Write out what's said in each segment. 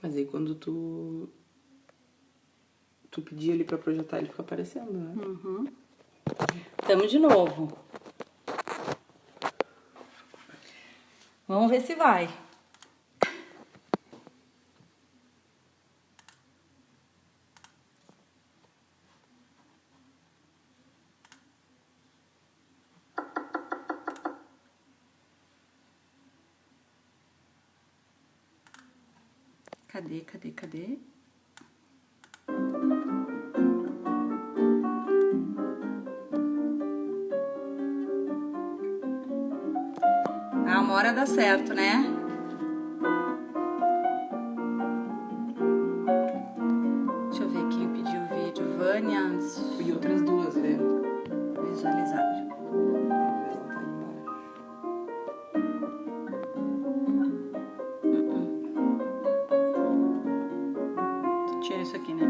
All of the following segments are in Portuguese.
Mas aí quando tu pedir ele pra projetar, ele fica aparecendo, né? Tamo de novo. Vamos ver se vai. Cadê? Ah, uma hora dá certo, né? Deixa eu ver quem pediu o vídeo. Vânia. E outras duas, né? Visualizar. Tira isso aqui, né?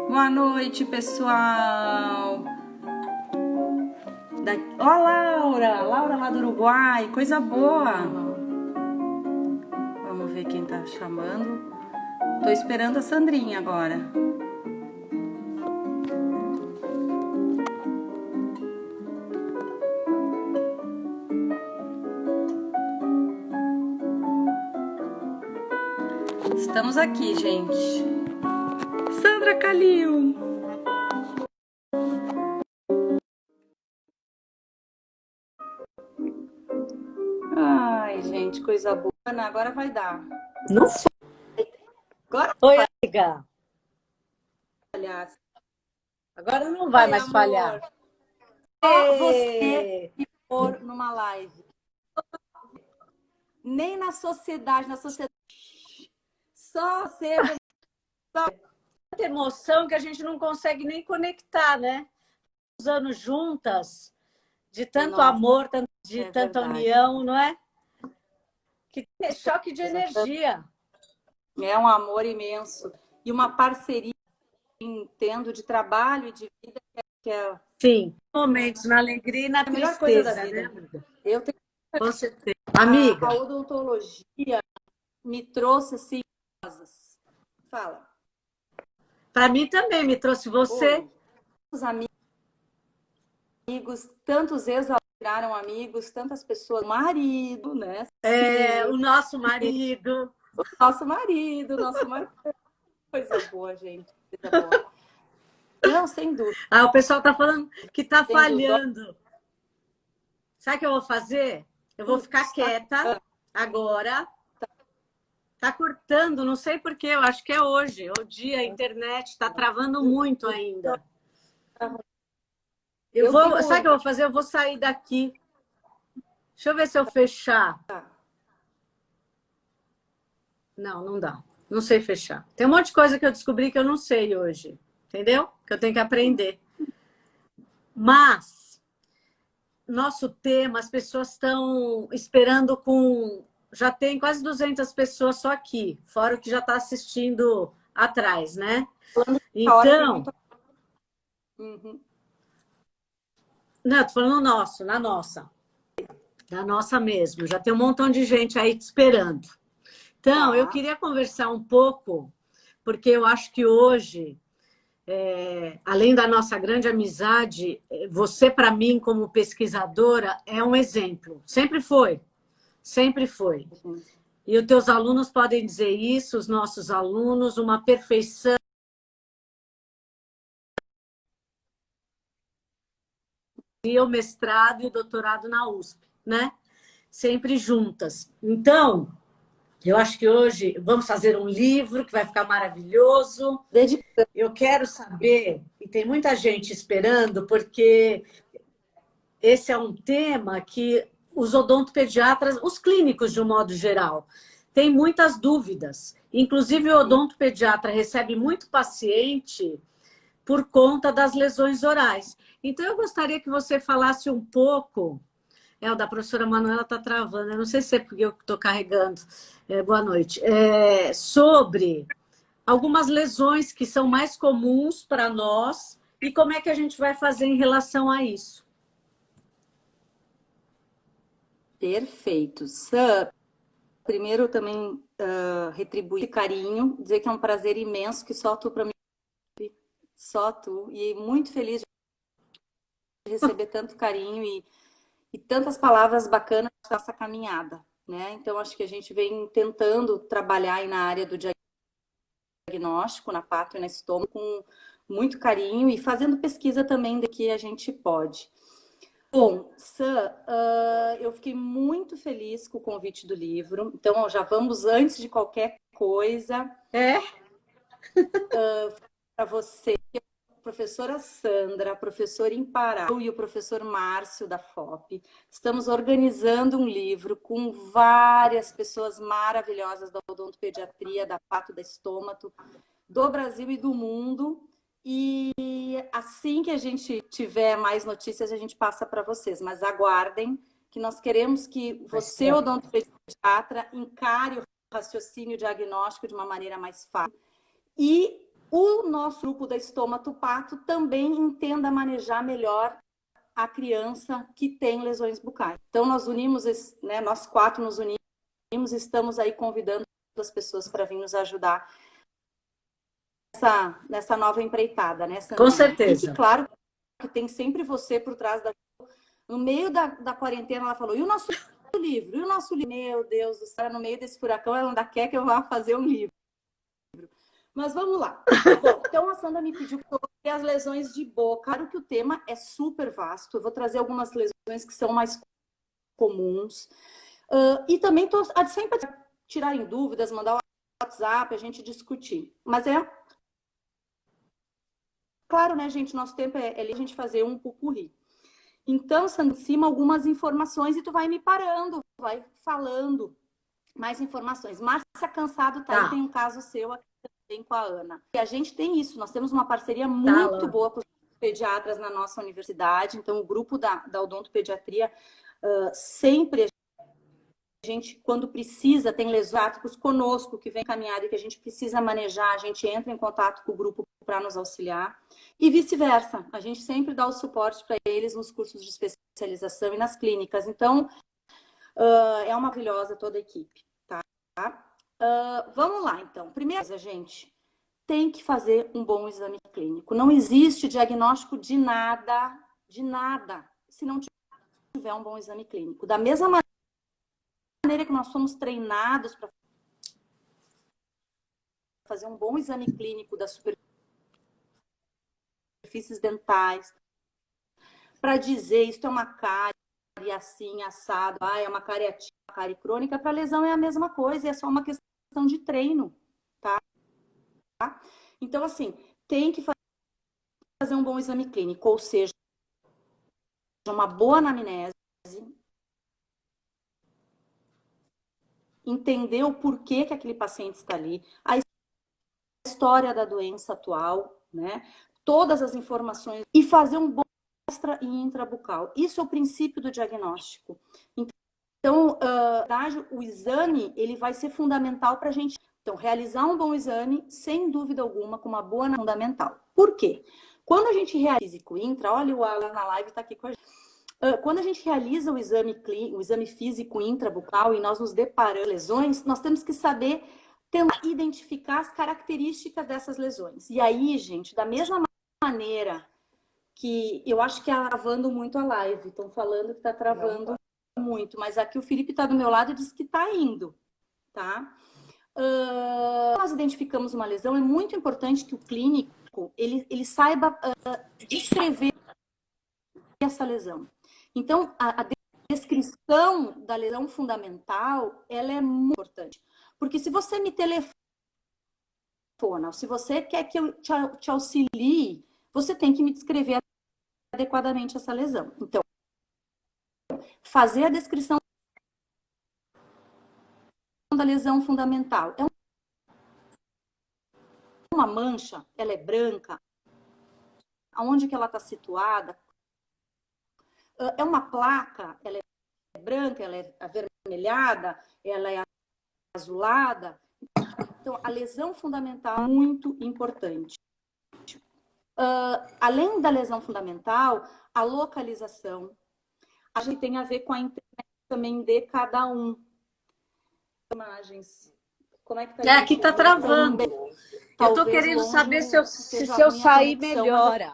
Boa noite, pessoal. Ó, Laura lá do Uruguai, coisa boa. Vamos ver quem tá chamando. Tô esperando a Sandrinha agora. Estamos aqui, gente. Sandra Calil. Ai, gente, coisa boa. Ana, agora vai dar. Não sei. Agora Oi, amiga. falhar. Agora não vai mais amor. falhar. Só você me pôr numa live. Nem na sociedade, só você. Tanta emoção que a gente não consegue nem conectar, né? Os anos juntas, de tanto amor, de tanta união, não é? Que é choque de energia. É um amor imenso. E uma parceria, entendo, de trabalho e de vida que é... Sim, momentos na alegria e na tristeza, melhor coisa da vida. Né, amiga? Eu tenho... Com certeza. Amiga. A odontologia me trouxe assim... Fala. Para mim também, me trouxe você. Os amigos, tantos ex viraram amigos, tantas pessoas, marido, né? O nosso marido. Nosso marido. Coisa boa, gente. Coisa boa. Não, sem dúvida. O pessoal tá falando que tá falhando. Sabe o que eu vou fazer? Eu vou ficar quieta agora. Tá cortando, não sei porquê, eu acho que é hoje. O dia, a internet tá travando muito ainda. Sabe o que eu vou fazer? Eu vou sair daqui. Deixa eu ver se eu fechar. Não dá. Não sei fechar. Tem um monte de coisa que eu descobri que eu não sei hoje. Entendeu? Que eu tenho que aprender. Mas, nosso tema, as pessoas estão esperando com... Já tem quase 200 pessoas só aqui, fora o que já está assistindo atrás, né? Então... Não, tô falando na nossa. Da nossa mesmo. Já tem um montão de gente aí te esperando. Então, eu queria conversar um pouco, porque eu acho que hoje, além da nossa grande amizade, você, para mim, como pesquisadora, é um exemplo. Sempre foi. Sempre foi. E os teus alunos podem dizer isso, os nossos alunos, uma perfeição. E o mestrado e o doutorado na USP, né? Sempre juntas. Então, eu acho que hoje vamos fazer um livro que vai ficar maravilhoso. Eu quero saber, e tem muita gente esperando, porque esse é um tema que os odontopediatras, os clínicos de um modo geral, têm muitas dúvidas. Inclusive, o odontopediatra recebe muito paciente por conta das lesões orais. Então, eu gostaria que você falasse um pouco... o da professora Manuela está travando, eu não sei se é porque eu estou carregando. Boa noite. Sobre algumas lesões que são mais comuns para nós e como é que a gente vai fazer em relação a isso. Perfeito. Sam, primeiro também retribuir esse carinho, dizer que é um prazer imenso, que só tu para mim, só tu, e muito feliz de receber tanto carinho e tantas palavras bacanas nessa caminhada, né? Então, acho que a gente vem tentando trabalhar aí na área do diagnóstico, na pato e na estômago, com muito carinho e fazendo pesquisa também do que a gente pode. Bom, Sam, eu fiquei muito feliz com o convite do livro. Então, já vamos, antes de qualquer coisa, para você, a professora Sandra, a professora Imparável e o professor Márcio da FOP. Estamos organizando um livro com várias pessoas maravilhosas da odontopediatria, da pato, da estômago, do Brasil e do mundo. E assim que a gente tiver mais notícias, a gente passa para vocês. Mas aguardem, que nós queremos que você, odontopediatra, encare o raciocínio diagnóstico de uma maneira mais fácil. E o nosso grupo da estômago pato também entenda manejar melhor a criança que tem lesões bucais. Então, nós unimos, né, nós 4 nos unimos, estamos aí convidando as pessoas para vir nos ajudar nessa nova empreitada, né, Sandrinha? Com certeza. E que, claro, que tem sempre você por trás da... No meio da quarentena, ela falou, e o nosso livro? E o nosso livro? Meu Deus do céu, no meio desse furacão, ela ainda quer que eu vá fazer um livro. Mas vamos lá. Bom, então a Sandra me pediu que as lesões de boca. Claro que o tema é super vasto. Eu vou trazer algumas lesões que são mais comuns. E também estou sempre a tirar em dúvidas, mandar o WhatsApp, a gente discutir. Mas claro, né, gente? Nosso tempo é a gente fazer um pupurri. Então, Sandra, em cima algumas informações e tu vai me parando, vai falando mais informações. Márcia Cansado tá. Aí, tem um caso seu aqui também com a Ana. E a gente tem isso, nós temos uma parceria muito boa com os pediatras na nossa universidade. Então, o grupo da odontopediatria sempre a gente, quando precisa, tem lesóticos conosco que vem caminhado e que a gente precisa manejar, a gente entra em contato com o grupo para nos auxiliar. E vice-versa, a gente sempre dá o suporte para eles nos cursos de especialização e nas clínicas. Então, é uma maravilhosa toda a equipe, tá? Vamos lá, então. Primeiro, a gente tem que fazer um bom exame clínico. Não existe diagnóstico de nada, se não tiver um bom exame clínico. Da mesma maneira que nós somos treinados para fazer um bom exame clínico das superfícies dentais, para dizer isso é uma cárie assim, assado, é uma cárie ativa, uma cárie crônica, para lesão é a mesma coisa, é só uma questão de treino, tá? Então, assim, tem que fazer um bom exame clínico, ou seja, uma boa anamnese, entender o porquê que aquele paciente está ali, a história da doença atual, né? Todas as informações e fazer um bom extra e intrabucal. Isso é o princípio do diagnóstico. Então, o exame ele vai ser fundamental para a gente. Então, realizar um bom exame, sem dúvida alguma, com uma boa fundamental. Por quê? Quando a gente realiza físico intra, olha o Alan na live está aqui com a gente. Quando a gente realiza o exame físico intrabucal e nós nos deparamos com lesões, nós temos que saber tentar identificar as características dessas lesões. E aí, gente, da mesma maneira que eu acho que está travando muito a live, estão falando que está travando muito, mas aqui o Felipe está do meu lado e diz que está indo, tá? Nós identificamos uma lesão, é muito importante que o clínico ele saiba descrever essa lesão. Então, a descrição da lesão fundamental, ela é muito importante. Porque se você me telefona, se você quer que eu te auxilie, você tem que me descrever adequadamente essa lesão. Então, fazer a descrição da lesão fundamental. É uma mancha, ela é branca, aonde que ela está situada? É uma placa, ela é branca, ela é avermelhada, ela é azulada. Então, a lesão fundamental é muito importante. Além da lesão fundamental, a localização, a gente tem a ver com a internet. também de cada um. Imagens. Como é que tá É, aqui tá travando. Eu tô querendo saber se eu sair melhora.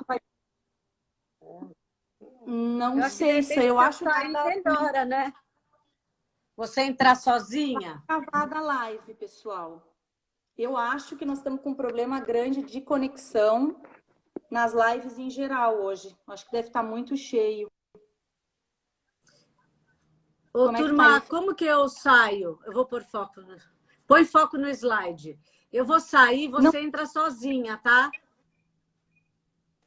Não sei se eu acho que sair melhora, né? Você entrar sozinha? Gravada a live, pessoal. Eu acho que nós estamos com um problema grande de conexão nas lives em geral hoje. Acho que deve estar muito cheio. Ô, Como é que turma, tá aí? como que eu saio? Eu vou pôr foco. Põe foco no slide. Eu vou sair, você entra sozinha, tá?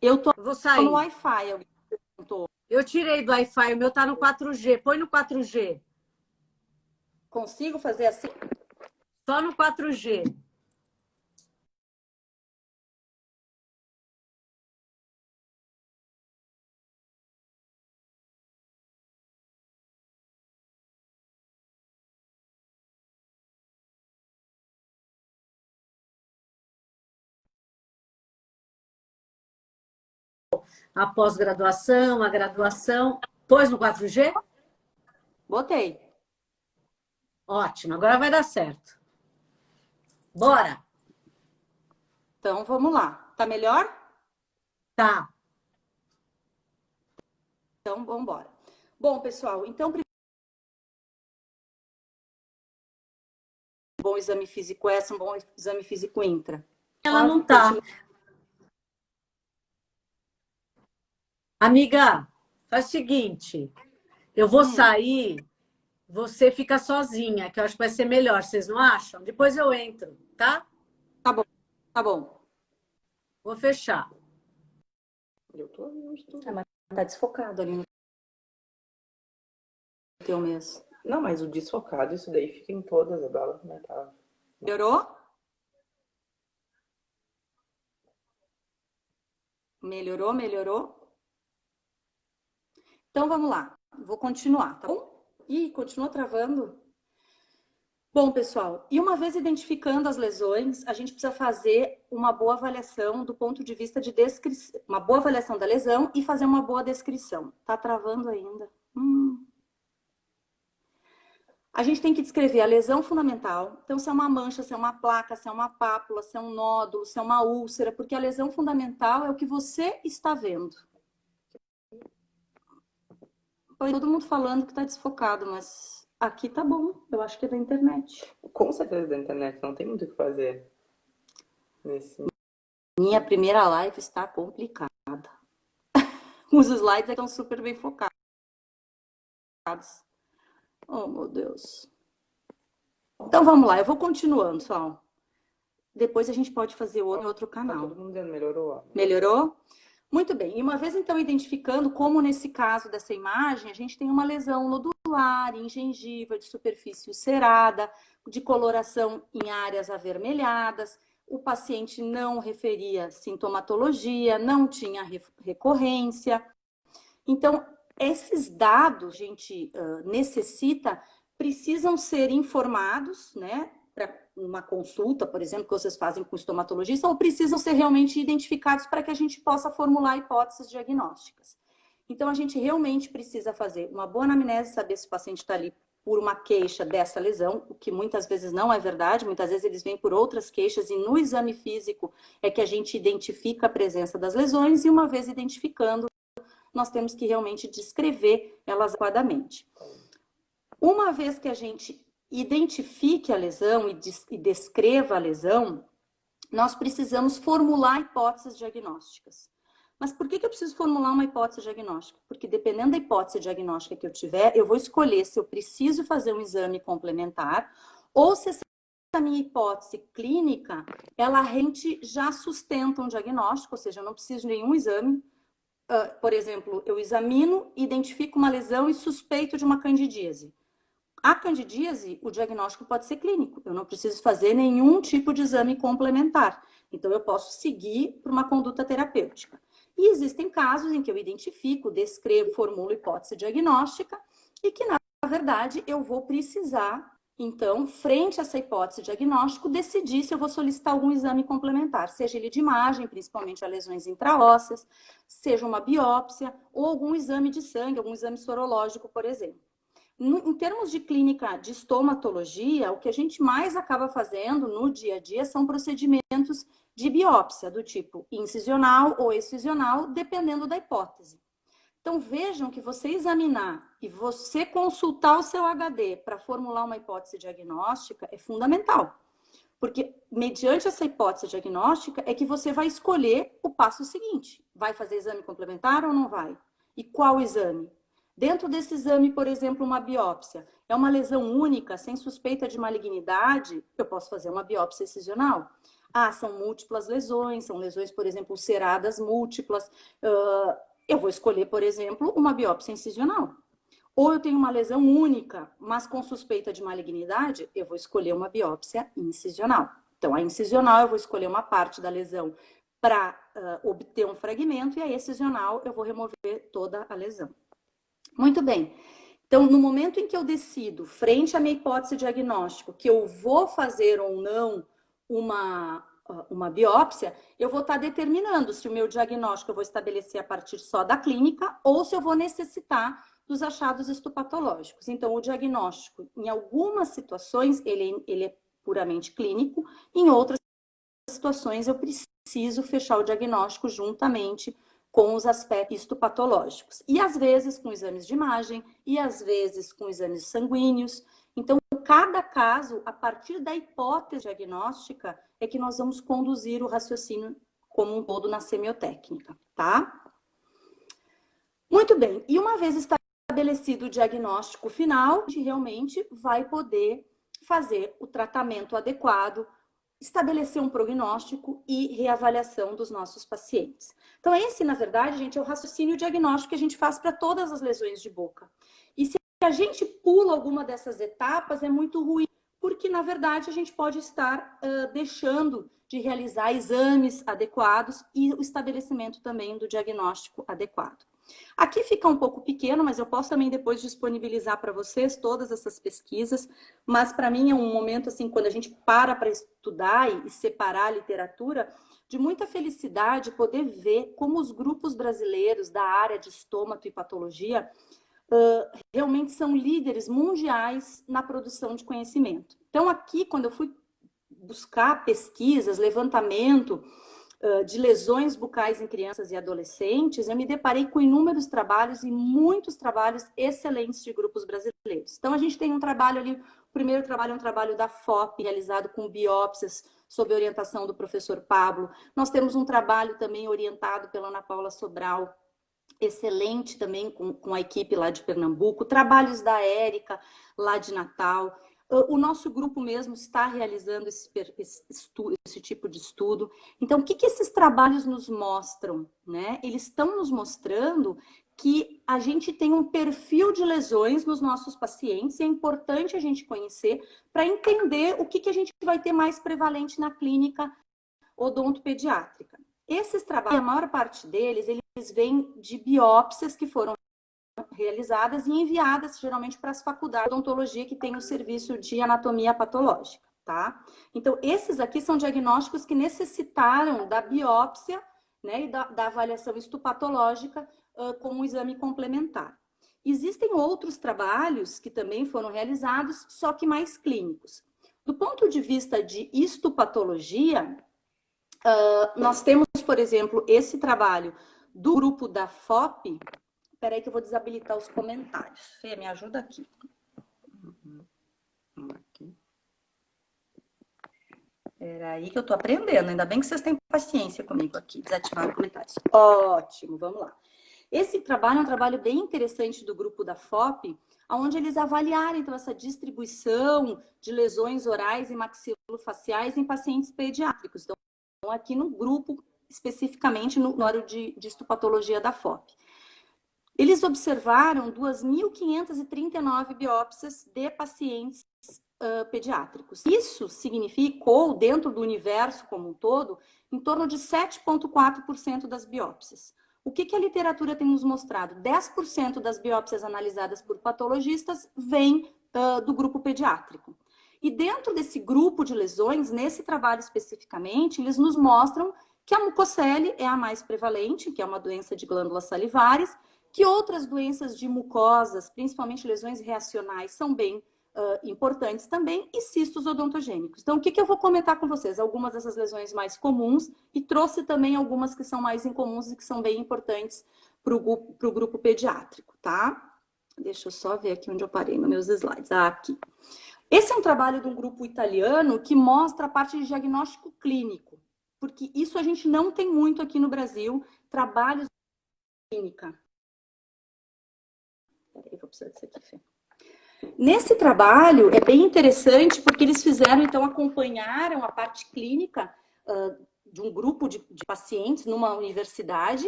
Eu tô vou no sair. Wi-Fi. Alguém perguntou. Eu tirei do Wi-Fi, o meu tá no 4G. Põe no 4G. Consigo fazer assim? Só no 4G. A pós-graduação, a graduação. Pôs no 4G? Botei. Ótimo, agora vai dar certo. Bora! Então, vamos lá. Tá melhor? Tá. Então, vamos embora. Bom, pessoal, então... Um bom exame físico essa, um bom exame físico intra. Ela não tá. Amiga, faz o seguinte. Eu vou sair, você fica sozinha, que eu acho que vai ser melhor, vocês não acham? Depois eu entro, tá? Tá bom, tá bom. Vou fechar. Eu tô ali, Mas tá desfocado ali no teu mesmo. Não, mas o desfocado, isso daí fica em todas, a Bela comentava. Melhorou? Melhorou, melhorou? Então, vamos lá. Vou continuar, tá bom? Ih, continua travando. Bom, pessoal, e uma vez identificando as lesões, a gente precisa fazer uma boa avaliação do ponto de vista de descrição. Uma boa avaliação da lesão e fazer uma boa descrição. Tá travando ainda. A gente tem que descrever a lesão fundamental. Então, se é uma mancha, se é uma placa, se é uma pápula, se é um nódulo, se é uma úlcera, porque a lesão fundamental é o que você está vendo. Foi todo mundo falando que está desfocado, mas aqui tá bom. Eu acho que é da internet. Com certeza da internet, não tem muito o que fazer. Minha primeira live está complicada. Os slides estão super bem focados. Oh, meu Deus. Então, vamos lá. Eu vou continuando, pessoal. Depois a gente pode fazer outro canal. Tá todo mundo dizendo, melhorou. Melhorou? Muito bem. E uma vez, então, identificando como nesse caso dessa imagem, a gente tem uma lesão nodular, em gengiva, de superfície ulcerada, de coloração em áreas avermelhadas. O paciente não referia sintomatologia, não tinha recorrência. Então, esses dados a gente necessita, precisam ser informados, né? Para uma consulta, por exemplo, que vocês fazem com o estomatologista, ou precisam ser realmente identificados para que a gente possa formular hipóteses diagnósticas. Então, a gente realmente precisa fazer uma boa anamnese, saber se o paciente está ali por uma queixa dessa lesão, o que muitas vezes não é verdade, muitas vezes eles vêm por outras queixas, e no exame físico é que a gente identifica a presença das lesões, e uma vez identificando, nós temos que realmente descrever elas adequadamente. Uma vez que a gente identifique a lesão e descreva a lesão, nós precisamos formular hipóteses diagnósticas. Mas por que eu preciso formular uma hipótese diagnóstica? Porque dependendo da hipótese diagnóstica que eu tiver, eu vou escolher se eu preciso fazer um exame complementar ou se essa minha hipótese clínica, ela realmente já sustenta um diagnóstico, ou seja, eu não preciso de nenhum exame. Por exemplo, eu examino, identifico uma lesão e suspeito de uma candidíase. A candidíase, o diagnóstico pode ser clínico. Eu não preciso fazer nenhum tipo de exame complementar. Então, eu posso seguir para uma conduta terapêutica. E existem casos em que eu identifico, descrevo, formulo hipótese diagnóstica e que, na verdade, eu vou precisar, então, frente a essa hipótese diagnóstico, decidir se eu vou solicitar algum exame complementar, seja ele de imagem, principalmente a lesões intraósseas, seja uma biópsia ou algum exame de sangue, algum exame sorológico, por exemplo. Em termos de clínica de estomatologia, o que a gente mais acaba fazendo no dia a dia são procedimentos de biópsia, do tipo incisional ou excisional, dependendo da hipótese. Então, vejam que você examinar e você consultar o seu HD para formular uma hipótese diagnóstica é fundamental. Porque, mediante essa hipótese diagnóstica, é que você vai escolher o passo seguinte. Vai fazer exame complementar ou não vai? E qual exame? Dentro desse exame, por exemplo, uma biópsia, é uma lesão única, sem suspeita de malignidade, eu posso fazer uma biópsia excisional. Ah, são múltiplas lesões, são lesões, por exemplo, ulceradas múltiplas. Eu vou escolher, por exemplo, uma biópsia incisional. Ou eu tenho uma lesão única, mas com suspeita de malignidade, eu vou escolher uma biópsia incisional. Então, a incisional, eu vou escolher uma parte da lesão para obter um fragmento, e a excisional, eu vou remover toda a lesão. Muito bem. Então, no momento em que eu decido, frente à minha hipótese diagnóstico, que eu vou fazer ou não uma biópsia, eu vou estar determinando se o meu diagnóstico eu vou estabelecer a partir só da clínica ou se eu vou necessitar dos achados histopatológicos. Então, o diagnóstico, em algumas situações, ele é puramente clínico, em outras situações, eu preciso fechar o diagnóstico juntamente com os aspectos histopatológicos. E às vezes com exames de imagem, e às vezes com exames sanguíneos. Então, cada caso, a partir da hipótese diagnóstica, é que nós vamos conduzir o raciocínio como um todo na semiotécnica, tá? Muito bem. E uma vez estabelecido o diagnóstico final, a gente realmente vai poder fazer o tratamento adequado, estabelecer um prognóstico e reavaliação dos nossos pacientes. Então, esse, na verdade, gente, é o raciocínio diagnóstico que a gente faz para todas as lesões de boca. E se a gente pula alguma dessas etapas, é muito ruim, porque, na verdade, a gente pode estar deixando de realizar exames adequados e o estabelecimento também do diagnóstico adequado. Aqui fica um pouco pequeno, mas eu posso também depois disponibilizar para vocês todas essas pesquisas, mas para mim é um momento, assim, quando a gente para estudar e separar a literatura, de muita felicidade poder ver como os grupos brasileiros da área de estômato e patologia realmente são líderes mundiais na produção de conhecimento. Então aqui, quando eu fui buscar pesquisas, levantamento de lesões bucais em crianças e adolescentes, eu me deparei com inúmeros trabalhos e muitos trabalhos excelentes de grupos brasileiros. Então, a gente tem um trabalho ali, o primeiro trabalho é um trabalho da FOP, realizado com biópsias, sob orientação do professor Pablo. Nós temos um trabalho também orientado pela Ana Paula Sobral, excelente também com a equipe lá de Pernambuco, trabalhos da Érica, lá de Natal. O nosso grupo mesmo está realizando esse tipo de estudo. Então, o que esses trabalhos nos mostram, né? Eles estão nos mostrando que a gente tem um perfil de lesões nos nossos pacientes e é importante a gente conhecer para entender o que a gente vai ter mais prevalente na clínica odontopediátrica. Esses trabalhos, a maior parte deles, eles vêm de biópsias que foram realizadas e enviadas geralmente para as faculdades de odontologia que tem o serviço de anatomia patológica, tá? Então, esses aqui são diagnósticos que necessitaram da biópsia, né, e da avaliação histopatológica como um exame complementar. Existem outros trabalhos que também foram realizados, só que mais clínicos. Do ponto de vista de histopatologia, nós temos, por exemplo, esse trabalho do grupo da FOP. Espera aí que eu vou desabilitar os comentários. Fê, me ajuda aqui. Espera aí que eu tô aprendendo. Ainda bem que vocês têm paciência comigo aqui. Desativar os comentários. Ótimo, vamos lá. Esse trabalho é um trabalho bem interessante do grupo da FOP, onde eles avaliaram então, essa distribuição de lesões orais e maxilofaciais em pacientes pediátricos. Então, aqui no grupo, especificamente no área de histopatologia da FOP. Eles observaram 2.539 biópsias de pacientes pediátricos. Isso significou, dentro do universo como um todo, em torno de 7,4% das biópsias. O que a literatura tem nos mostrado? 10% das biópsias analisadas por patologistas vêm do grupo pediátrico. E dentro desse grupo de lesões, nesse trabalho especificamente, eles nos mostram que a mucocele é a mais prevalente, que é uma doença de glândulas salivares, Que outras doenças de mucosas, principalmente lesões reacionais, são bem importantes também, e cistos odontogênicos. Então, o que eu vou comentar com vocês? Algumas dessas lesões mais comuns, e trouxe também algumas que são mais incomuns e que são bem importantes para o grupo pediátrico, tá? Deixa eu só ver aqui onde eu parei nos meus slides. Aqui. Esse é um trabalho de um grupo italiano que mostra a parte de diagnóstico clínico, porque isso a gente não tem muito aqui no Brasil, trabalhos de clínica. Peraí, vou precisar disso aqui, Fê. Nesse trabalho é bem interessante porque eles fizeram, então, acompanharam a parte clínica de um grupo de pacientes numa universidade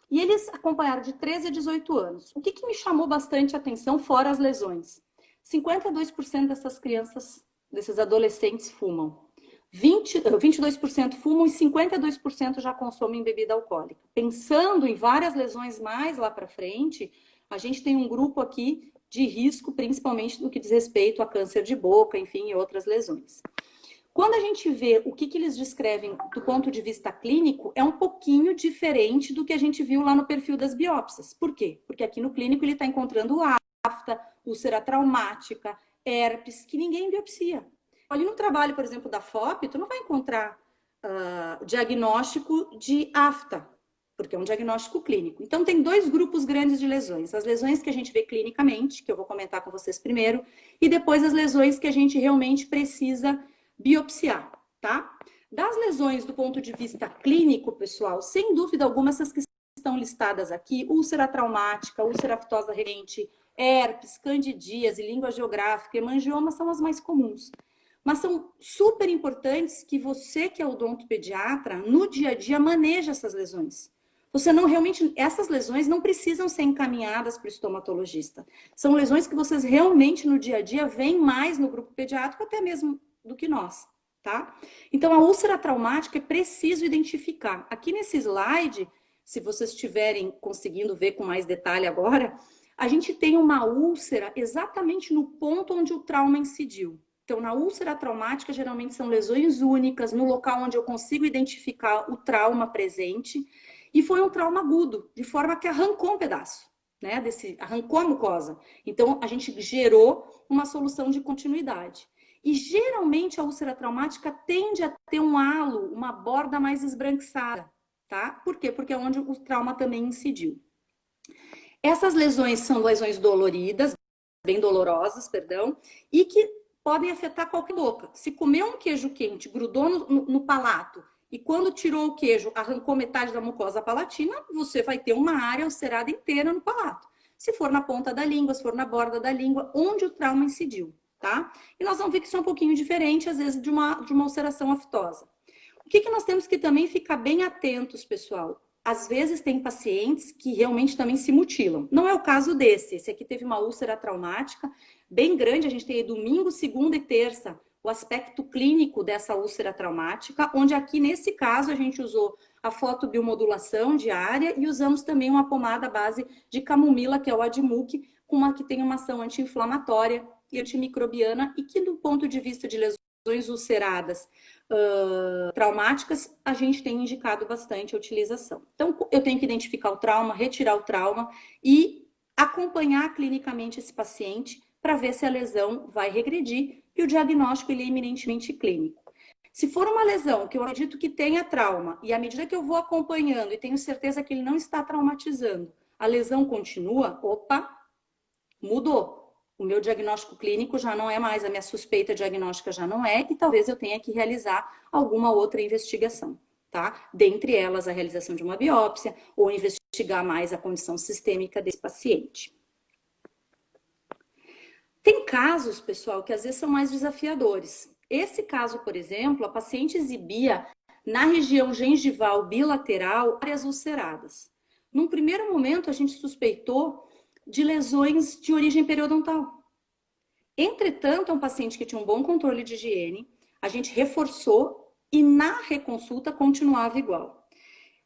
e eles acompanharam de 13 a 18 anos. O que me chamou bastante atenção, fora as lesões? 52% dessas crianças, desses adolescentes fumam. 22% fumam e 52% já consomem bebida alcoólica. Pensando em várias lesões mais lá para frente, a gente tem um grupo aqui de risco, principalmente no que diz respeito a câncer de boca, enfim, e outras lesões. Quando a gente vê o que eles descrevem do ponto de vista clínico, é um pouquinho diferente do que a gente viu lá no perfil das biópsias. Por quê? Porque aqui no clínico ele está encontrando afta, úlcera traumática, herpes, que ninguém biopsia. Ali no trabalho, por exemplo, da FOP, tu não vai encontrar diagnóstico de afta, porque é um diagnóstico clínico. Então, tem dois grupos grandes de lesões. As lesões que a gente vê clinicamente, que eu vou comentar com vocês primeiro, e depois as lesões que a gente realmente precisa biopsiar, tá? Das lesões do ponto de vista clínico, pessoal, sem dúvida alguma, essas que estão listadas aqui, úlcera traumática, úlcera aftosa recorrente, herpes, candidíase, língua geográfica, hemangioma são as mais comuns. Mas são super importantes que você, que é odontopediatra, no dia a dia maneje essas lesões. Você não realmente, essas lesões não precisam ser encaminhadas para o estomatologista. São lesões que vocês realmente no dia a dia veem mais no grupo pediátrico, até mesmo do que nós, tá? Então, a úlcera traumática é preciso identificar. Aqui nesse slide, se vocês estiverem conseguindo ver com mais detalhe agora, a gente tem uma úlcera exatamente no ponto onde o trauma incidiu. Então, na úlcera traumática, geralmente são lesões únicas, no local onde eu consigo identificar o trauma presente, e foi um trauma agudo, de forma que arrancou um pedaço, né? Arrancou a mucosa. Então, a gente gerou uma solução de continuidade. E, geralmente, a úlcera traumática tende a ter um halo, uma borda mais esbranquiçada, tá? Por quê? Porque é onde o trauma também incidiu. Essas lesões são lesões doloridas, bem dolorosas, perdão, e que podem afetar qualquer boca. Se comer um queijo quente, grudou no palato, e quando tirou o queijo, arrancou metade da mucosa palatina, você vai ter uma área ulcerada inteira no palato. Se for na ponta da língua, se for na borda da língua, onde o trauma incidiu, tá? E nós vamos ver que isso é um pouquinho diferente, às vezes, de uma ulceração aftosa. O que nós temos que também ficar bem atentos, pessoal? Às vezes tem pacientes que realmente também se mutilam. Não é o caso desse. Esse aqui teve uma úlcera traumática bem grande. A gente tem domingo, segunda e terça o aspecto clínico dessa úlcera traumática, onde aqui nesse caso a gente usou a fotobiomodulação diária e usamos também uma pomada à base de camomila, que é o Admuc, que tem uma ação anti-inflamatória e antimicrobiana e que do ponto de vista de lesões ulceradas traumáticas, a gente tem indicado bastante a utilização. Então, eu tenho que identificar o trauma, retirar o trauma e acompanhar clinicamente esse paciente para ver se a lesão vai regredir e o diagnóstico ele é eminentemente clínico. Se for uma lesão que eu acredito que tenha trauma e à medida que eu vou acompanhando e tenho certeza que ele não está traumatizando, a lesão continua, opa, mudou. O meu diagnóstico clínico já não é mais, a minha suspeita diagnóstica já não é, e talvez eu tenha que realizar alguma outra investigação, tá? Dentre elas, a realização de uma biópsia ou investigar mais a condição sistêmica desse paciente. Tem casos, pessoal, que às vezes são mais desafiadores. Esse caso, por exemplo, a paciente exibia na região gengival bilateral áreas ulceradas. Num primeiro momento, a gente suspeitou de lesões de origem periodontal. Entretanto, é um paciente que tinha um bom controle de higiene, a gente reforçou e na reconsulta continuava igual.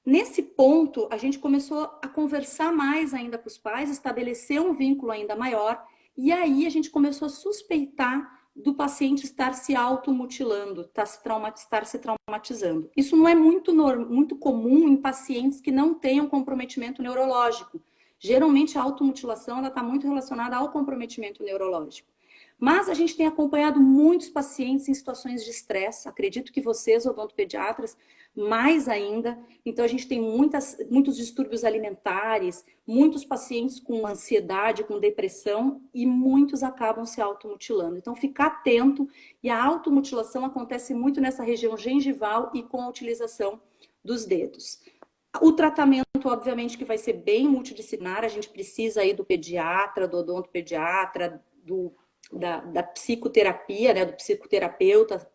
Nesse ponto, a gente começou a conversar mais ainda com os pais, estabelecer um vínculo ainda maior, e aí a gente começou a suspeitar do paciente estar se automutilando, estar se traumatizando. Isso não é muito comum em pacientes que não tenham comprometimento neurológico. Geralmente a automutilação ela está muito relacionada ao comprometimento neurológico. Mas a gente tem acompanhado muitos pacientes em situações de estresse, acredito que vocês, odontopediatras, mais ainda. Então a gente tem muitos distúrbios alimentares, muitos pacientes com ansiedade, com depressão e muitos acabam se automutilando. Então ficar atento, e a automutilação acontece muito nessa região gengival e com a utilização dos dedos. O tratamento, obviamente, que vai ser bem multidisciplinar, a gente precisa aí do pediatra, do odontopediatra, da psicoterapia, né, do psicoterapeuta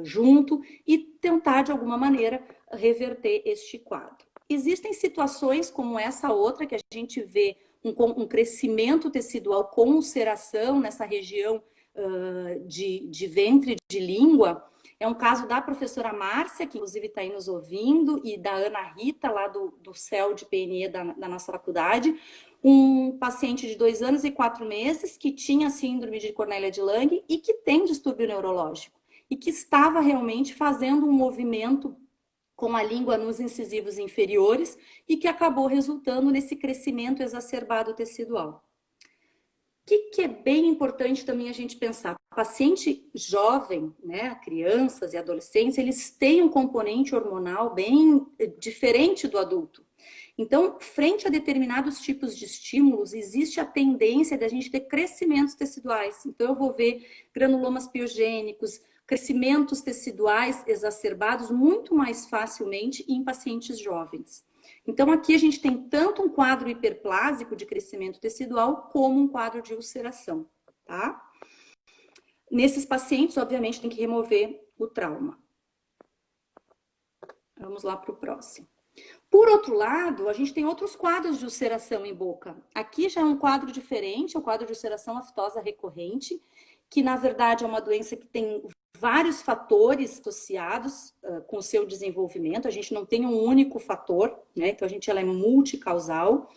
junto, e tentar, de alguma maneira, reverter este quadro. Existem situações como essa outra, que a gente vê um crescimento tecidual com ulceração nessa região de ventre de língua. É um caso da professora Márcia, que inclusive está aí nos ouvindo, e da Ana Rita, lá do CEL de PNE da nossa faculdade. Um paciente de 2 anos e 4 meses que tinha síndrome de Cornélia de Lange e que tem distúrbio neurológico. E que estava realmente fazendo um movimento com a língua nos incisivos inferiores e que acabou resultando nesse crescimento exacerbado tecidual. O que é bem importante também a gente pensar? Paciente jovem, né, crianças e adolescentes, eles têm um componente hormonal bem diferente do adulto. Então, frente a determinados tipos de estímulos, existe a tendência de a gente ter crescimentos teciduais. Então, eu vou ver granulomas piogênicos, crescimentos teciduais exacerbados muito mais facilmente em pacientes jovens. Então, aqui a gente tem tanto um quadro hiperplásico de crescimento tecidual, como um quadro de ulceração, tá? Nesses pacientes, obviamente, tem que remover o trauma. Vamos lá para o próximo. Por outro lado, a gente tem outros quadros de ulceração em boca. Aqui já é um quadro diferente, é o quadro de ulceração aftosa recorrente, que na verdade é uma doença que tem vários fatores associados com o seu desenvolvimento. A gente não tem um único fator, né? Então ela é multicausal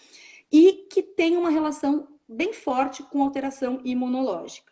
e que tem uma relação bem forte com alteração imunológica.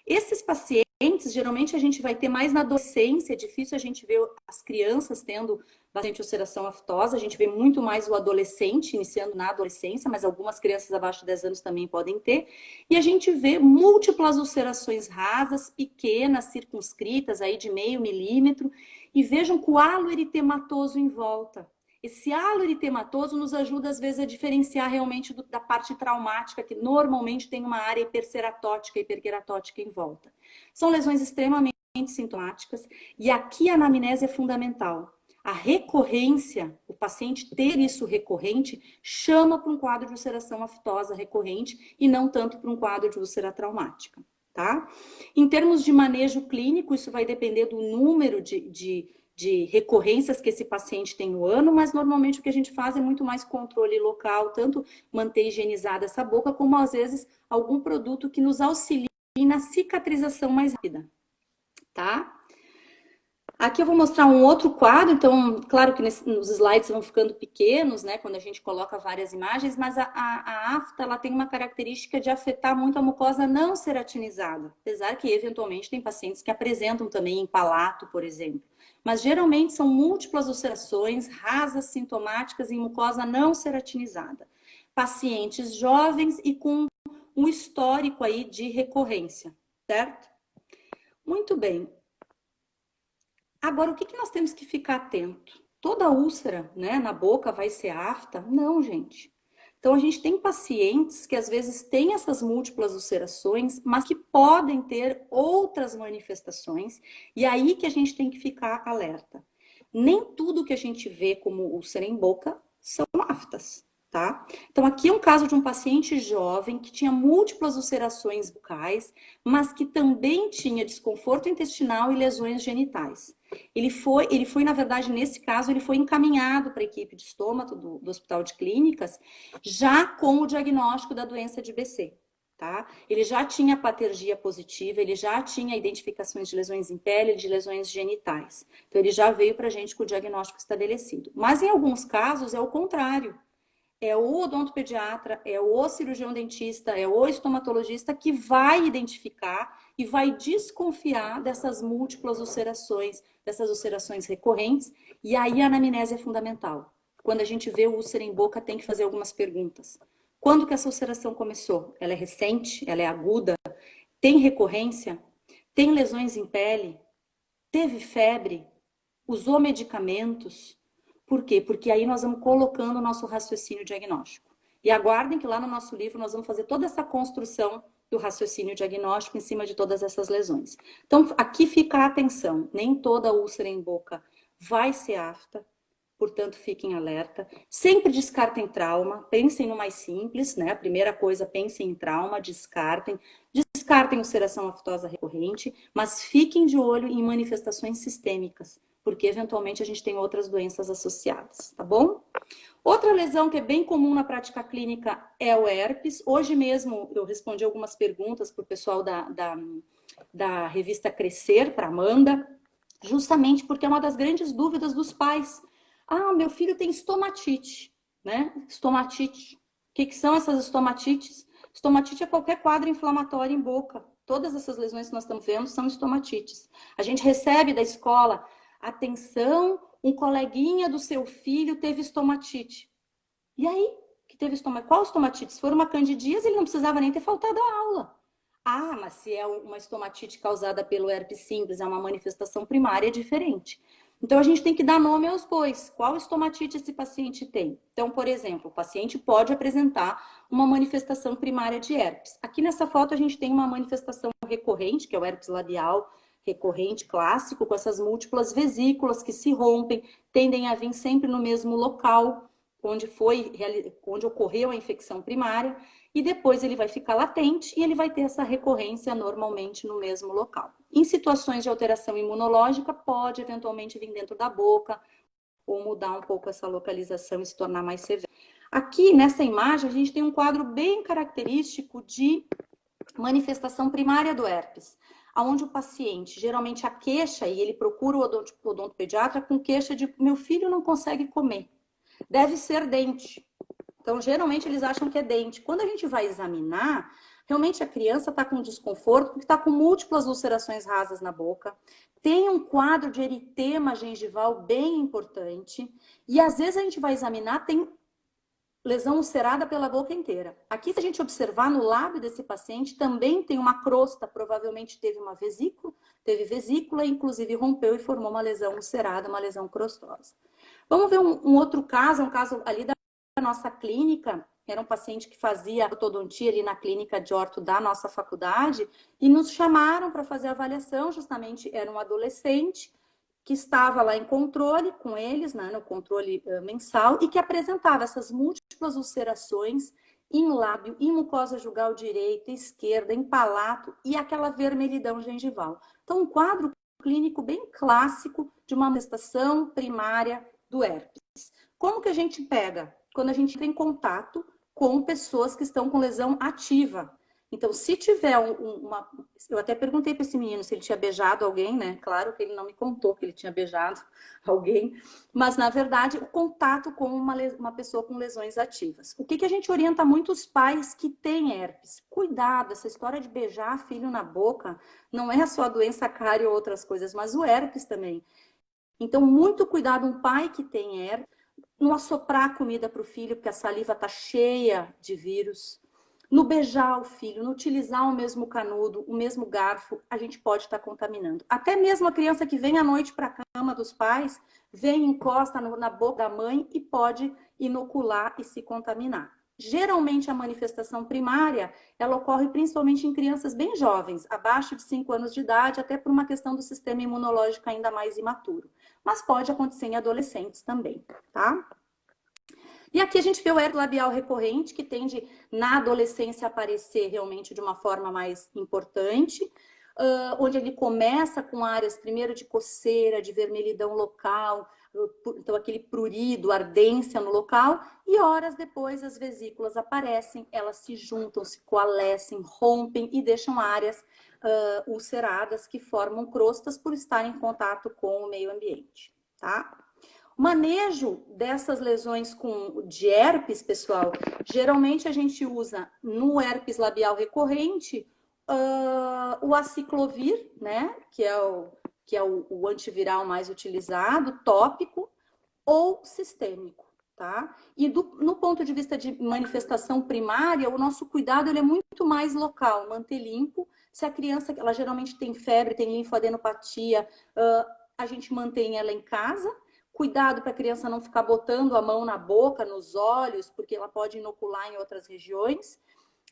Esses pacientes, geralmente a gente vai ter mais na adolescência, é difícil a gente ver as crianças tendo bastante ulceração aftosa, a gente vê muito mais o adolescente iniciando na adolescência, mas algumas crianças abaixo de 10 anos também podem ter, e a gente vê múltiplas ulcerações rasas, pequenas, circunscritas, aí de 0,5 milímetro, e vejam com o halo eritematoso em volta. Esse halo eritematoso nos ajuda, às vezes, a diferenciar realmente da parte traumática, que normalmente tem uma área hiperceratótica, hiperqueratótica em volta. São lesões extremamente sintomáticas, e aqui a anamnese é fundamental. A recorrência, o paciente ter isso recorrente, chama para um quadro de ulceração aftosa recorrente e não tanto para um quadro de úlcera traumática, tá? Em termos de manejo clínico, isso vai depender do número de recorrências que esse paciente tem no ano, mas normalmente o que a gente faz é muito mais controle local, tanto manter higienizada essa boca, como às vezes algum produto que nos auxilie na cicatrização mais rápida, tá? Aqui eu vou mostrar um outro quadro, então, claro que nos slides vão ficando pequenos, né, quando a gente coloca várias imagens, mas a afta, ela tem uma característica de afetar muito a mucosa não ceratinizada, apesar que, eventualmente, tem pacientes que apresentam também em palato, por exemplo. Mas, geralmente, são múltiplas ulcerações rasas sintomáticas em mucosa não ceratinizada. Pacientes jovens e com um histórico aí de recorrência, certo? Muito bem. Agora, o que nós temos que ficar atento? Toda úlcera, né, na boca vai ser afta? Não, gente. Então, a gente tem pacientes que às vezes têm essas múltiplas ulcerações, mas que podem ter outras manifestações, e aí que a gente tem que ficar alerta. Nem tudo que a gente vê como úlcera em boca são aftas, tá? Então, aqui é um caso de um paciente jovem que tinha múltiplas ulcerações bucais, mas que também tinha desconforto intestinal e lesões genitais. Ele foi, na verdade, nesse caso, ele foi encaminhado para a equipe de estômago do Hospital de Clínicas, já com o diagnóstico da doença de BC, tá? Ele já tinha patergia positiva, ele já tinha identificações de lesões em pele, de lesões genitais. Então, ele já veio para a gente com o diagnóstico estabelecido. Mas, em alguns casos, é o contrário. É o odontopediatra, é o cirurgião dentista, é o estomatologista que vai identificar e vai desconfiar dessas múltiplas ulcerações, dessas ulcerações recorrentes, e aí a anamnese é fundamental. Quando a gente vê o úlcera em boca, tem que fazer algumas perguntas. Quando que essa ulceração começou? Ela é recente? Ela é aguda? Tem recorrência? Tem lesões em pele? Teve febre? Usou medicamentos? Por quê? Porque aí nós vamos colocando o nosso raciocínio diagnóstico. E aguardem que lá no nosso livro nós vamos fazer toda essa construção do raciocínio diagnóstico em cima de todas essas lesões. Então, aqui fica a atenção. Nem toda úlcera em boca vai ser afta, portanto, fiquem alerta. Sempre descartem trauma, pensem no mais simples, né? A primeira coisa, pensem em trauma, descartem. Descartem ulceração aftosa recorrente, mas fiquem de olho em manifestações sistêmicas, porque eventualmente a gente tem outras doenças associadas, tá bom? Outra lesão que é bem comum na prática clínica é o herpes. Hoje mesmo eu respondi algumas perguntas para o pessoal da revista Crescer, para Amanda, justamente porque é uma das grandes dúvidas dos pais. Ah, meu filho tem estomatite, né? Estomatite. O que são essas estomatites? Estomatite é qualquer quadro inflamatório em boca. Todas essas lesões que nós estamos vendo são estomatites. A gente recebe da escola, atenção, um coleguinha do seu filho teve estomatite. E aí? Que teve estomatite? Qual estomatite? Se for uma candidíase, ele não precisava nem ter faltado a aula. Ah, mas se é uma estomatite causada pelo herpes simples, é uma manifestação primária, é diferente. Então, a gente tem que dar nome aos bois. Qual estomatite esse paciente tem? Então, por exemplo, o paciente pode apresentar uma manifestação primária de herpes. Aqui nessa foto, a gente tem uma manifestação recorrente, que é o herpes labial recorrente, clássico, com essas múltiplas vesículas que se rompem, tendem a vir sempre no mesmo local onde ocorreu a infecção primária, e depois ele vai ficar latente e ele vai ter essa recorrência normalmente no mesmo local. Em situações de alteração imunológica, pode eventualmente vir dentro da boca ou mudar um pouco essa localização e se tornar mais severa. Aqui nessa imagem, a gente tem um quadro bem característico de manifestação primária do herpes, onde o paciente geralmente a queixa, e ele procura o odontopediatra com queixa de meu filho não consegue comer. Deve ser dente. Então, geralmente, eles acham que é dente. Quando a gente vai examinar, realmente a criança está com desconforto, porque está com múltiplas ulcerações rasas na boca, tem um quadro de eritema gengival bem importante, e às vezes a gente vai examinar, tem lesão ulcerada pela boca inteira. Aqui, se a gente observar no lábio desse paciente, também tem uma crosta, provavelmente teve uma vesícula, inclusive rompeu e formou uma lesão ulcerada, uma lesão crostosa. Vamos ver um outro caso, um caso ali da nossa clínica. Era um paciente que fazia ortodontia ali na clínica de orto da nossa faculdade e nos chamaram para fazer a avaliação, justamente era um adolescente que estava lá em controle com eles, né, no controle mensal, e que apresentava essas múltiplas ulcerações em lábio, em mucosa jugal direita, esquerda, em palato e aquela vermelhidão gengival. Então, um quadro clínico bem clássico de uma manifestação primária do herpes. Como que a gente pega? Quando a gente entra em contato com pessoas que estão com lesão ativa. Então, se tiver uma... Eu até perguntei para esse menino se ele tinha beijado alguém, né? Claro que ele não me contou que ele tinha beijado alguém, mas, na verdade, o contato com uma pessoa com lesões ativas. O que a gente orienta muito os pais que têm herpes? Cuidado, essa história de beijar filho na boca não é só a doença cárie ou outras coisas, mas o herpes também. Então, muito cuidado, um pai que tem herpes, não assoprar comida para o filho, porque a saliva está cheia de vírus. No beijar o filho, no utilizar o mesmo canudo, o mesmo garfo, a gente pode estar contaminando. Até mesmo a criança que vem à noite para a cama dos pais, vem, encosta na boca da mãe e pode inocular e se contaminar. Geralmente a manifestação primária, ela ocorre principalmente em crianças bem jovens, abaixo de 5 anos de idade, até por uma questão do sistema imunológico ainda mais imaturo. Mas pode acontecer em adolescentes também, tá? E aqui a gente vê o herpes labial recorrente, que tende na adolescência a aparecer realmente de uma forma mais importante, onde ele começa com áreas primeiro de coceira, de vermelhidão local, então aquele prurido, ardência no local, e horas depois as vesículas aparecem, elas se juntam, se coalescem, rompem e deixam áreas ulceradas que formam crostas por estarem em contato com o meio ambiente, tá? O manejo dessas lesões de herpes, pessoal, geralmente a gente usa no herpes labial recorrente o aciclovir, né, que é o antiviral mais utilizado, tópico ou sistêmico. tá? E no ponto de vista de manifestação primária, o nosso cuidado ele é muito mais local, manter limpo. Se a criança, ela geralmente tem febre, tem linfadenopatia, a gente mantém ela em casa. Cuidado para a criança não ficar botando a mão na boca, nos olhos, porque ela pode inocular em outras regiões.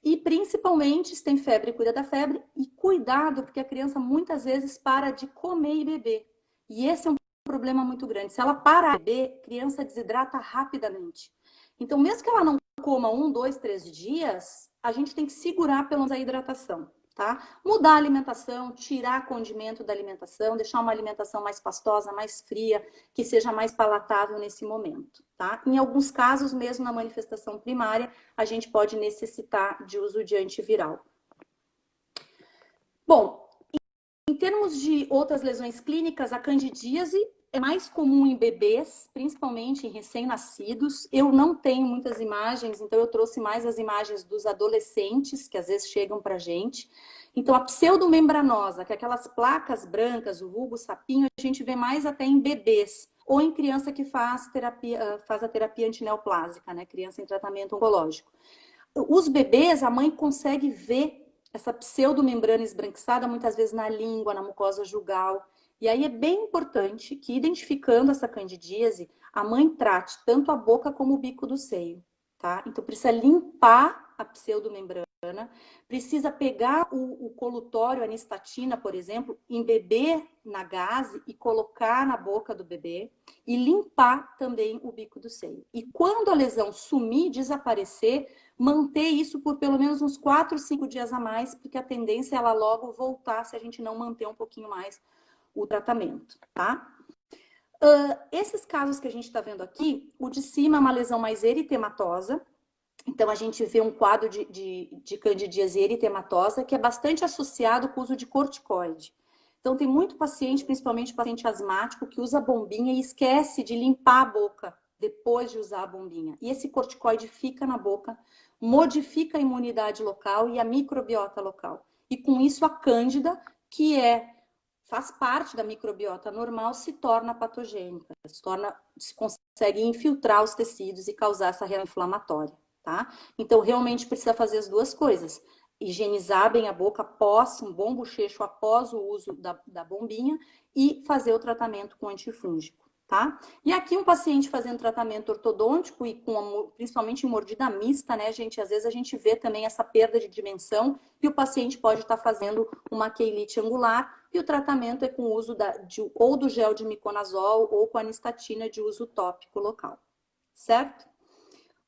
E principalmente, se tem febre, cuida da febre. E cuidado, porque a criança muitas vezes para de comer e beber. E esse é um problema muito grande. Se ela parar de beber, a criança desidrata rapidamente. Então, mesmo que ela não coma 1, 2, 3 dias, a gente tem que segurar pelo menos a hidratação, tá? Mudar a alimentação, tirar condimento da alimentação, deixar uma alimentação mais pastosa, mais fria, que seja mais palatável nesse momento, tá? Em alguns casos, mesmo na manifestação primária, a gente pode necessitar de uso de antiviral. Bom, em termos de outras lesões clínicas, a candidíase é mais comum em bebês, principalmente em recém-nascidos. Eu não tenho muitas imagens, então eu trouxe mais as imagens dos adolescentes, que às vezes chegam para a gente. Então, a pseudomembranosa, que é aquelas placas brancas, o vulgo sapinho, a gente vê mais até em bebês, ou em criança que faz a terapia antineoplásica, né? Criança em tratamento oncológico. Os bebês, a mãe consegue ver essa pseudomembrana esbranquiçada, muitas vezes na língua, na mucosa jugal. E aí é bem importante que, identificando essa candidíase, a mãe trate tanto a boca como o bico do seio, tá? Então, precisa limpar a pseudomembrana, precisa pegar o colutório, a anistatina, por exemplo, embeber na gaze e colocar na boca do bebê e limpar também o bico do seio. E quando a lesão sumir, desaparecer, manter isso por pelo menos uns 4, 5 dias a mais, porque a tendência é ela logo voltar se a gente não manter um pouquinho mais o tratamento, tá? Esses casos que a gente está vendo aqui, o de cima é uma lesão mais eritematosa, então a gente vê um quadro de candidíase eritematosa que é bastante associado com o uso de corticoide. Então tem muito paciente, principalmente paciente asmático, que usa bombinha e esquece de limpar a boca depois de usar a bombinha. E esse corticoide fica na boca, modifica a imunidade local e a microbiota local. E com isso a cândida, que faz parte da microbiota normal, se torna patogênica, se consegue infiltrar os tecidos e causar essa reação inflamatória, tá? Então, realmente precisa fazer as duas coisas. Higienizar bem a boca após um bom bochecho, após o uso da bombinha e fazer o tratamento com antifúngico, tá? E aqui um paciente fazendo tratamento ortodôntico e principalmente em mordida mista, né, gente? Às vezes a gente vê também essa perda de dimensão e o paciente pode estar fazendo uma queilite angular e o tratamento é com o uso ou do gel de miconazol ou com anistatina de uso tópico local, certo?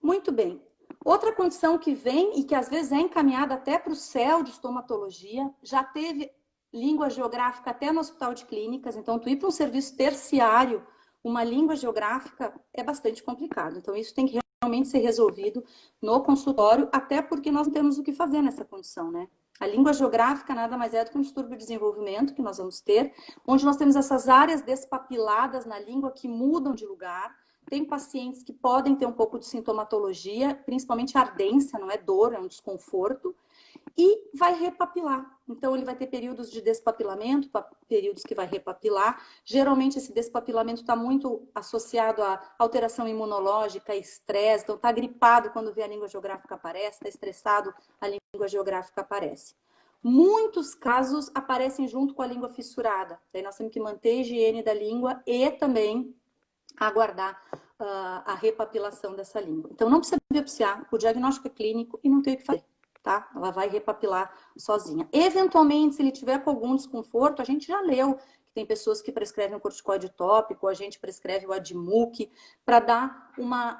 Muito bem. Outra condição que vem e que às vezes é encaminhada até para o CEL de estomatologia, já teve língua geográfica até no hospital de clínicas, então tu ir para um serviço terciário, uma língua geográfica é bastante complicado. Então isso tem que realmente ser resolvido no consultório, até porque nós não temos o que fazer nessa condição, né? A língua geográfica nada mais é do que um distúrbio de desenvolvimento que nós vamos ter, onde nós temos essas áreas despapiladas na língua que mudam de lugar. Tem pacientes que podem ter um pouco de sintomatologia, principalmente ardência, não é dor, é um desconforto, e vai repapilar. Então, ele vai ter períodos de despapilamento, períodos que vai repapilar. Geralmente, esse despapilamento está muito associado à alteração imunológica, estresse. Então, está gripado quando vê a língua geográfica aparece, está estressado, a língua geográfica aparece. Muitos casos aparecem junto com a língua fissurada. Daí nós temos que manter a higiene da língua e também aguardar a repapilação dessa língua. Então, não precisa biopsiar, o diagnóstico é clínico e não tem o que fazer, tá? Ela vai repapilar sozinha. Eventualmente, se ele tiver com algum desconforto, a gente já leu que tem pessoas que prescrevem um corticoide tópico, a gente prescreve o Adimuc, para dar uma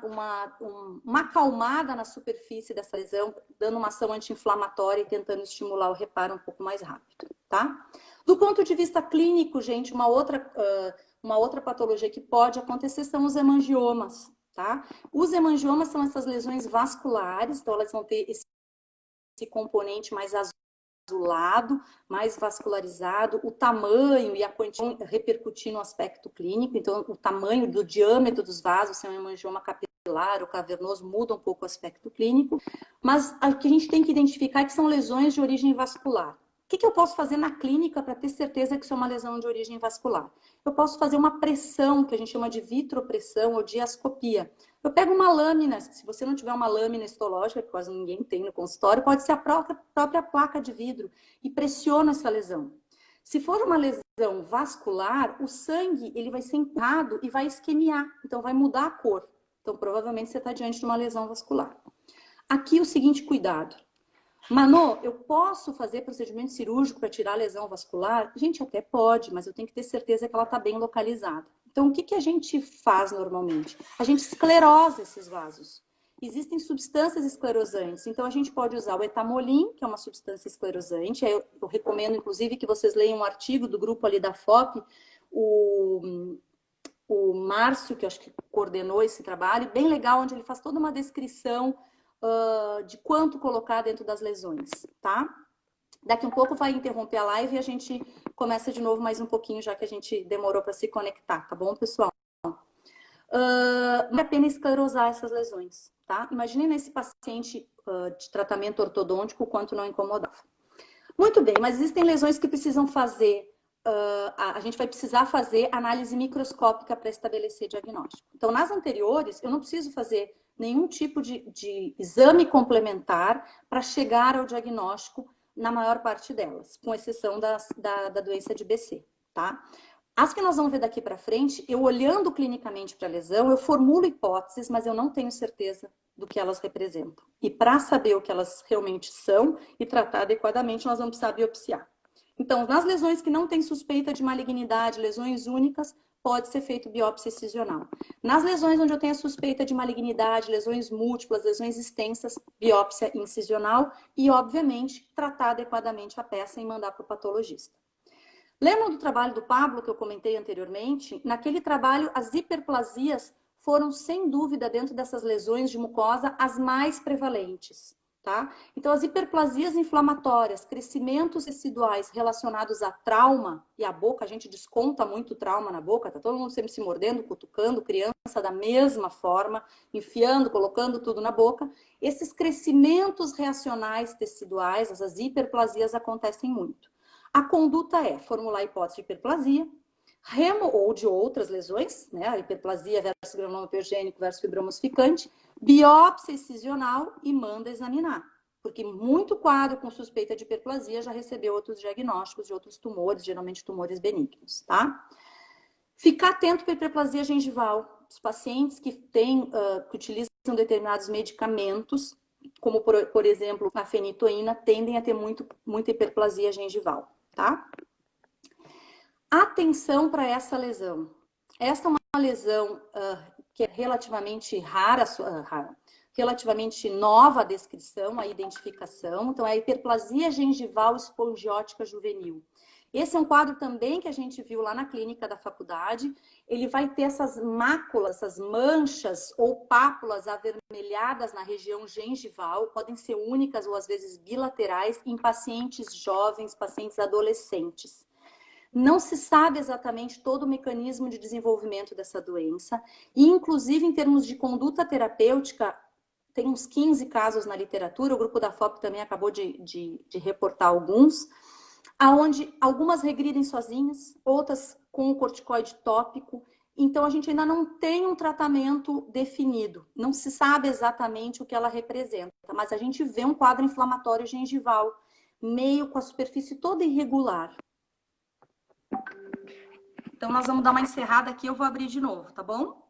acalmada na superfície dessa lesão, dando uma ação anti-inflamatória e tentando estimular o reparo um pouco mais rápido, tá? Do ponto de vista clínico, gente, uma outra patologia que pode acontecer são os hemangiomas, tá? Os hemangiomas são essas lesões vasculares, então elas vão ter esse componente mais azulado, mais vascularizado, o tamanho e a quantidade repercutir no aspecto clínico, então o tamanho do diâmetro dos vasos, se é um hemangioma capilar ou cavernoso, muda um pouco o aspecto clínico, mas o que a gente tem que identificar é que são lesões de origem vascular. que eu posso fazer na clínica para ter certeza que isso é uma lesão de origem vascular? Eu posso fazer uma pressão, que a gente chama de vitropressão ou diascopia. Eu pego uma lâmina, se você não tiver uma lâmina histológica, que quase ninguém tem no consultório, pode ser a própria placa de vidro, e pressiono essa lesão. Se for uma lesão vascular, o sangue ele vai ser empurrado e vai isquemiar, então vai mudar a cor. Então, provavelmente, você está diante de uma lesão vascular. Aqui, o seguinte cuidado. Manu, eu posso fazer procedimento cirúrgico para tirar a lesão vascular? Gente, até pode, mas eu tenho que ter certeza que ela está bem localizada. Então, o que a gente faz normalmente? A gente esclerosa esses vasos. Existem substâncias esclerosantes, então a gente pode usar o etamolim, que é uma substância esclerosante. Eu recomendo, inclusive, que vocês leiam um artigo do grupo ali da FOP, o Márcio, que eu acho que coordenou esse trabalho, bem legal, onde ele faz toda uma descrição de quanto colocar dentro das lesões, tá? Daqui um pouco vai interromper a live e a gente começa de novo mais um pouquinho, já que a gente demorou para se conectar, tá bom, pessoal? Não é pena esclerosar essas lesões, tá? Imagine nesse paciente de tratamento ortodôntico o quanto não incomodava. Muito bem, mas existem lesões que precisam fazer, a gente vai precisar fazer análise microscópica para estabelecer diagnóstico. Então, nas anteriores, eu não preciso fazer nenhum tipo de exame complementar para chegar ao diagnóstico na maior parte delas, com exceção da doença de BC, tá? As que nós vamos ver daqui para frente, eu olhando clinicamente para a lesão, eu formulo hipóteses, mas eu não tenho certeza do que elas representam. E para saber o que elas realmente são e tratar adequadamente, nós vamos precisar biopsiar. Então, nas lesões que não têm suspeita de malignidade, lesões únicas, pode ser feito biópsia excisional. Nas lesões onde eu tenho a suspeita de malignidade, lesões múltiplas, lesões extensas, biópsia incisional e, obviamente, tratar adequadamente a peça e mandar para o patologista. Lembram do trabalho do Pablo que eu comentei anteriormente? Naquele trabalho, as hiperplasias foram, sem dúvida, dentro dessas lesões de mucosa, as mais prevalentes. Tá? Então, as hiperplasias inflamatórias, crescimentos residuais relacionados a trauma, e a boca, a gente desconta muito trauma na boca, tá todo mundo sempre se mordendo, cutucando, criança da mesma forma, enfiando, colocando tudo na boca. Esses crescimentos reacionais teciduais, essas hiperplasias acontecem muito. A conduta é formular a hipótese de hiperplasia, remo ou de outras lesões, né? A hiperplasia versus granuloma piogênico versus fibroma ossificante, biópsia excisional e manda examinar. Porque muito quadro com suspeita de hiperplasia já recebeu outros diagnósticos de outros tumores, geralmente tumores benignos, tá? Ficar atento para a hiperplasia gengival. Os pacientes que utilizam determinados medicamentos, como por exemplo a fenitoína, tendem a ter muita hiperplasia gengival, tá? Atenção para essa lesão. Esta é uma lesão que é relativamente rara, relativamente nova a descrição, a identificação. Então, é a hiperplasia gengival espongiótica juvenil. Esse é um quadro também que a gente viu lá na clínica da faculdade. Ele vai ter essas máculas, essas manchas ou pápulas avermelhadas na região gengival, podem ser únicas ou às vezes bilaterais em pacientes jovens, pacientes adolescentes. Não se sabe exatamente todo o mecanismo de desenvolvimento dessa doença e, inclusive, em termos de conduta terapêutica, tem uns 15 casos na literatura, o grupo da FOP também acabou de reportar alguns, onde algumas regridem sozinhas, outras com o corticoide tópico. Então, a gente ainda não tem um tratamento definido, não se sabe exatamente o que ela representa, mas a gente vê um quadro inflamatório gengival, meio com a superfície toda irregular. Então, nós vamos dar uma encerrada aqui, eu vou abrir de novo, tá bom?